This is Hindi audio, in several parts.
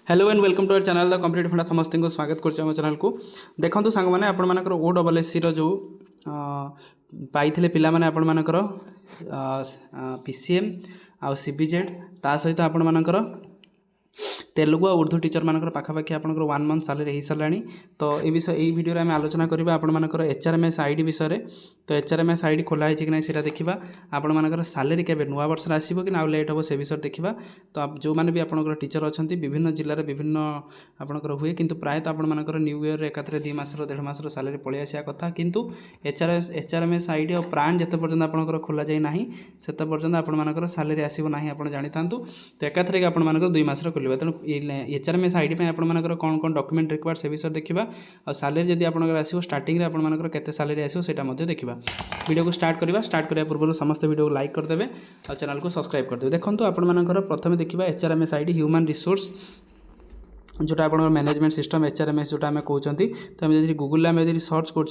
Hello and welcome to our channel the complete Funda समस्त को स्वागत कर चैनल को देखो सांग मैंने आपर ओ डबल एस सी रो पाई पिला माने आपण मानकर पीसीएम आउ सीबीजेड ता सहित आपण मानकर तेलुगु और उर्दू टीचर मानकर पाखापाखि आपंकर 1 मंथ सालरी हो सारा। तो ये विषय यही वीडियो में आलोचना करवा आपर एचआरएमएस आईडी विषय। तो एचआरएमएस आईडी खोला है कि ना सीटा देखा आपर सालरी के नुआ वर्ष आसो कि ना लेट हम से विषय देखा। तो आप जो मैंने भी आपंकर टीचर अच्छा विभिन्न जिले में विभिन्न आपंकर हुए किंतु प्रायतः आपर न्यू ईयर एकाथरे 2 मासर 1.5 मासर सालरी पलि आसा कथा किंतु एचआरएमएस आईडी और प्राण जिते पर्यटन आपंकर खोल जाए ना से पर्यटन आपर सालरी आसो ना आप जानी था। तो एकाथरे आपर 2 मासर खोल तेणु एचआरएमएस आईडी में आपर कौन कौन डॉक्यूमेंट रिक्वायर्ड से विषय देखा और सालरी जब आप आसो स्टार्टिंग में आपर केते सालरी आसो सेटा देखा। वीडियो को स्टार्ट करने पूर्व समस्त वीडियो को लाइक करदे और चैनल को सब्सक्राइब करदे। देखो आपर प्रथम देखा एचआरएमएस आईडी ह्यूमन रिसोर्स जोटा आप मैनेजमेंट सिस्टम एचआरएमएस जोटा आम कहते। तो आम गूगल में यदि सर्च कर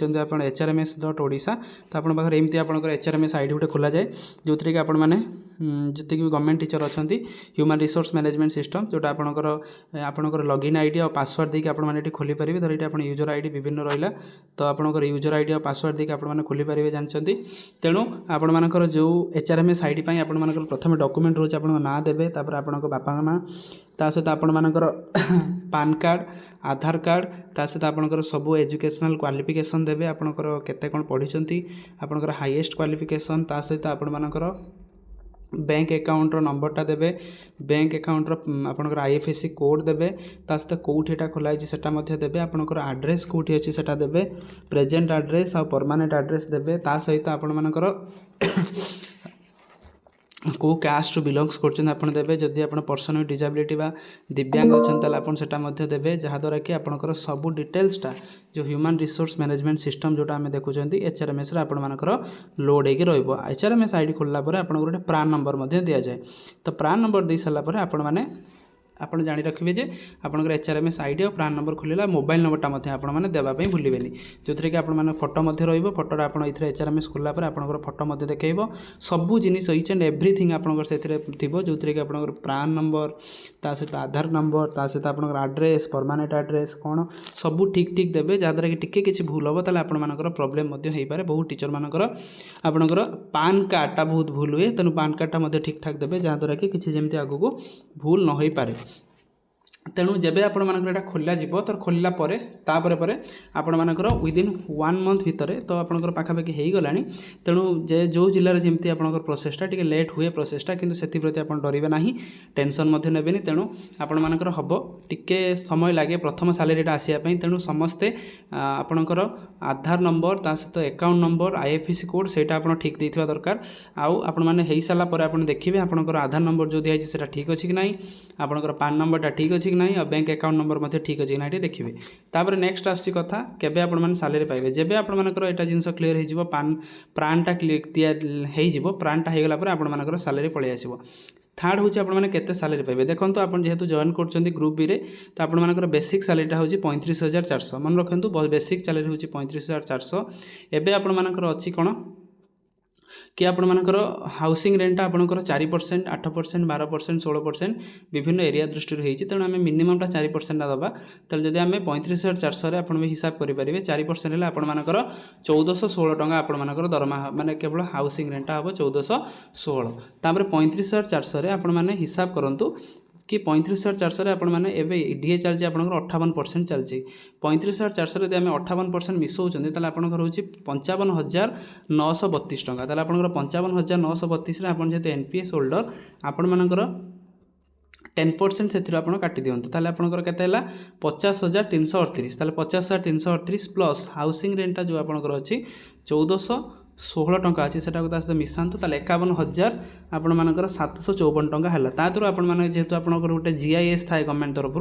HRMS.ओडिशा तो आप एमती आप एचआरएमएस आईडी गोटे खोल जाए जो थी कि आपण मैंने जितने भी गवर्नमेंट टीचर अच्छा ह्यूमन रिसोर्स मैनेजमेंट सिस्टम जोटा आपंकर लॉगिन आईडी और पासवर्ड देके आपने खोली पारे। धर ये आप यूजर आईडी विभिन्न रहा तो आपंकर यूजर आईडी और पासवर्ड देके आपने खोली पारे जानते। तेणु आपर जो एचआरएमएस आईडी आपर प्रथम डॉक्यूमेंट रोज आप ना देवे आपण बापा ना ता सहित आपर पान कार्ड आधार कार्ड ता सहित आपंकर सब एजुकेशनल क्वालिफिकेशन देवे आपंकर केते कौन पढ़ी आपंकर हाईएस्ट क्वालिफिकेशन ता सहित आपर बैंक अकाउंट नंबरटा देवे बैंक अकाउंट आपंकर आईएफएससी कोड देवे ता सहित कौटा खोलाई सेटा देवे आपंकर एड्रेस कौटी अच्छी सेटा देवे प्रेजेंट एड्रेस और परमानेंट एड्रेस देवे ता सहित आपंकर को कास्ट बिलंग्स करते जदि आप पर्सन विथ डिजेबिलिटी बा दिव्यांग अच्छा देवे जहाँद्वारा कि आपंकर सब डिटेल्सटा जो ह्यूमन रिसोर्स मैनेजमेंट सिस्टम जोटा आम देखुं एचआरएमएस आपर लोड हो एचआरएमएस आईडी खोलला आपको गोटे प्रान नंबर दि जाए। तो प्रान नंबर दे सारापर आप जाणी रखिए जे आपंकर एचआरएमएस आईडी और प्रान नंबर खोलला मोबाइल नंबरटा आपने देवाई भूलें जो थी कि आपने फोटो फोटोटा आप एचआरएमएस खोलला आपंकर फोटो देखेब सबू जिनिस इच एंड एव्रीथिंग आपंकर से जो थी कि आपंकर प्रान नंबर ता सहित आधार नंबर ता सहित आपंकर एड्रेस परमानेंट एड्रेस कौन सबू ठीक ठीक देवे जहाँद्वारा कि टिके किसी भूल हम ताले आपंकर प्रोब्लेम हो पारे। बहुत टीचर मानकर आपंकर पान कार्डटा बहुत भूल हुए तेणु पान कार्डटा ठीक ठाक देवे जहाँद्वारा कि किसी जमी आगू भूल न हो पारे। तेणु जब आपटा खोल तो खोलला आपण मानकर विदिन 1 मंथ भितर तो आपंकर पाखापाखि हो गला। तेणु जे जो जिले जमी आपंकर प्रोसेसटा टी लेट हुए प्रोसेसटा किंतु से प्रति आप डरवे ना टेंशन नेबेनि। तेणु आपण मानकर हम टिके समय लगे प्रथम सालरीटा आसापी तेणु समस्ते आपणकर आधार नंबर ता सहित अकाउंट नंबर आईएफएससी कोड सेटा आप ठीक देथिबा दरकार। आउ आपण माने हो सारा पर देखिए आपणकर आधार नंबर जो दिखाई से ठीक अच्छी कि ना आपणकर पान नंबरटा ठीक अच्छी कि ना और बैंक अकाउंट नंबर ठीक अच्छी ना देखिए। तापर नेक्स्ट आसी कथा केबे आपण माने सालरी पाइबे जेबे आपण मानकर एटा जिंस क्लियर हो प्राणटा क्लियर हो प्राणटा हो गला आपण मानकर सालरी पलि आसीबो। थर्ड हूँ आपने केते सालरी पाइबे देखो आप जेहेतु जॉइन कर ग्रुप बी रे तो आपर बेसिक सालरीटा हूँ 35,400 मन रखु बेसिक सालरी हूँ 35,400। एबे आपर अच्छी कौन कि आपर हाउसिंग रेंटा आपंकर 4% 8% 12% 16% विभिन्न एरिया दृष्टि होती तेणु आम मिनिममटा 4% दबा। तो जब आम 35,400 आप हिसाब करेंगे 4% आपर 1416 टका आपर दरमा माने केवल हाउसिंग रेंटा हम 1416। तापर 35,400 आपण हिसाब करूँ कि 35,400 आपने एवं डीए चलती आप 58% चलती 35,400 यदि आम 58% मिसौचते ताल आप रोचे 55,932 टका। ताल आप 55,932 आप एनपीएस होल्डर आपण मानकर 10% से आप काटी दिंतु ताले आपंकर केते 50,338 ताले 50,338 प्लस हाउसिंग रेंटा जो आपंकर अच्छी 1416 टका अच्छी से मिसातु ताले 51,000 आपण मानकर 754 टका है। तादर आपने जेहेतु आप गोटे जीआईएस थाए गवर्नमेंट तरफ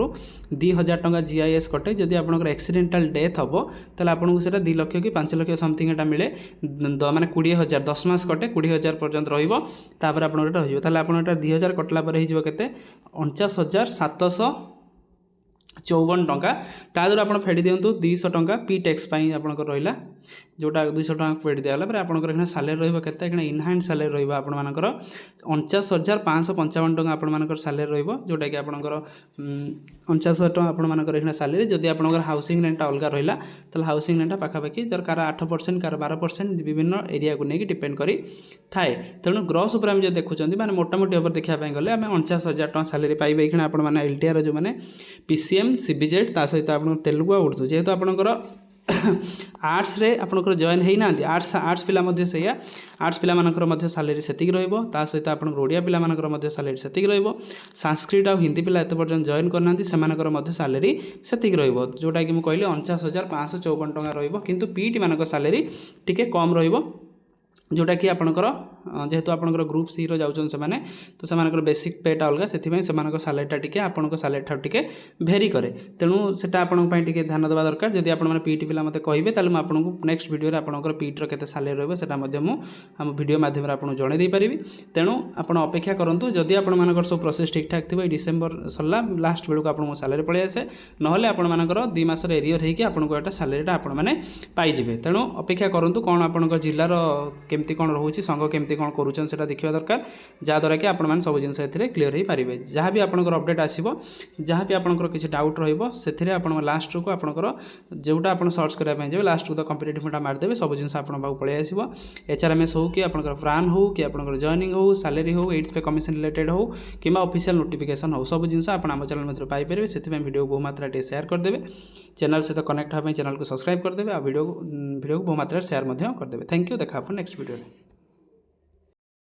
2,000 टका जीआईएस कटे जदि आप एक्सीडेंटाल डेथ हम ताले आपको से 2 लाख कि 5 लाख समथिंग एटा मिले माने 20,000 10 मास कटे 20,000 पर्यंत रहिबो तापर आपन एटा होइबो ताले आपन एटा 2,000 कटला पर होइबो केते 49,754 टका। तादर आप फेडी दिंतु 200 टका पी टैक्स आपंकर रहा जोटा 200 टका पेड दिगला पर आपंकर एखे सालेरी रही के इनहैंड सालेरी रही आपर 49,555 टका आपर सालेरी रही जोटा कि आपंकर 49,000 टका आपर एखे सालेरी जदि आपंकर हाउसिंग रेंटा अलग रहा तो हाउसिंग रेंटा पाखापाखि जर कार 8% कार 12% विभिन्न एरिया को लेकिन डिपेंड करी थाए तेणु ग्रॉस उपर जो देखुं माने मोटामोटी भाव देखापी गले आम 49,000 टका सालेरी पाइबे ये आप एलटीआर जो मैंने पीसीएम सीबीजेड ता सहित आप तेलुगु और उर्दू जेहेतु आपंकर आर्ट्स रे आपंकर जॉइन होना आर्ट्स पिला से आर्ट्स पिला सालेरी सेतिक ता सहित आप ओडिया पिला सालेरी सेतिक संस्कृत और हिंदी पिला एत पर्यटन जॉइन करना से सालेरी सेतिक जोटा कि मुझे कहली 49,554 टका रु पीटी मान सालेरी टिके कम जोटा कि आपंकर जेहेतु आपंकर ग्रुप सी रो जाउछन से माने तो से बेसिक पेटा अलग से सालेरीटा टिके आपंकर सालेरी ठाउ टिके भेरी करे तेणु सेटा आपन पई टिके ध्यान देवा दरकार जदि आपन माने पीटी पिला मते कहिबे ताले म आपनको नेक्स्ट वीडियो रे आपनकर पीटी रो केते सालेरी रहबो सेटा मध्ये मु हम वीडियो माध्यम रे आपन जणे दे परिबी तेणु आपन अपेक्षा करंतु जदि आपन मानकर सब प्रोसेस ठीक ठाक थिबो डिसेंबर सरला लास्ट बेलू आपन सालेरी पळे आसे नहले आपन मानकर 2 मास रे एरियर हेकि आपनको एटा सालेरीटा आपन माने पाई जिवे तेणु अपेक्षा करंतु कोन आपनकर जिल्ला रो केमती कोन रहउची संघ केमती कोन करूछन सेटा देखिबा दरकार जहाँद्वारा कि आपण सब जिन क्लीयर हो पारे जहाँ भी आपंकर अपडेट आसो जहाँ भी आपंकर किसी डाउट रही लास्ट को आपंकर जोटा आप सर्च करने जाए लास्ट को तो कंपिटेटिव मारिदेवे सब जिन आप पलि आसो HRMS हो कि आपंकर प्रान हो कि आपंकर जॉइनिंग हो सालेरी हो 8th पे कमिशन रिलेटेड हो कि ऑफिशियल नोटिफिकेशन हो सब जिन आप चैनल में पाइपर से वीडियो को बहुमात्रा शेयर करदे चैनल सहित कनेक्ट होगा चैनल को सब्सक्राइब करदे वीडियो को बहुमात्रा शेयर करदे थैंक यू देखा नेक्स्ट वीडियो।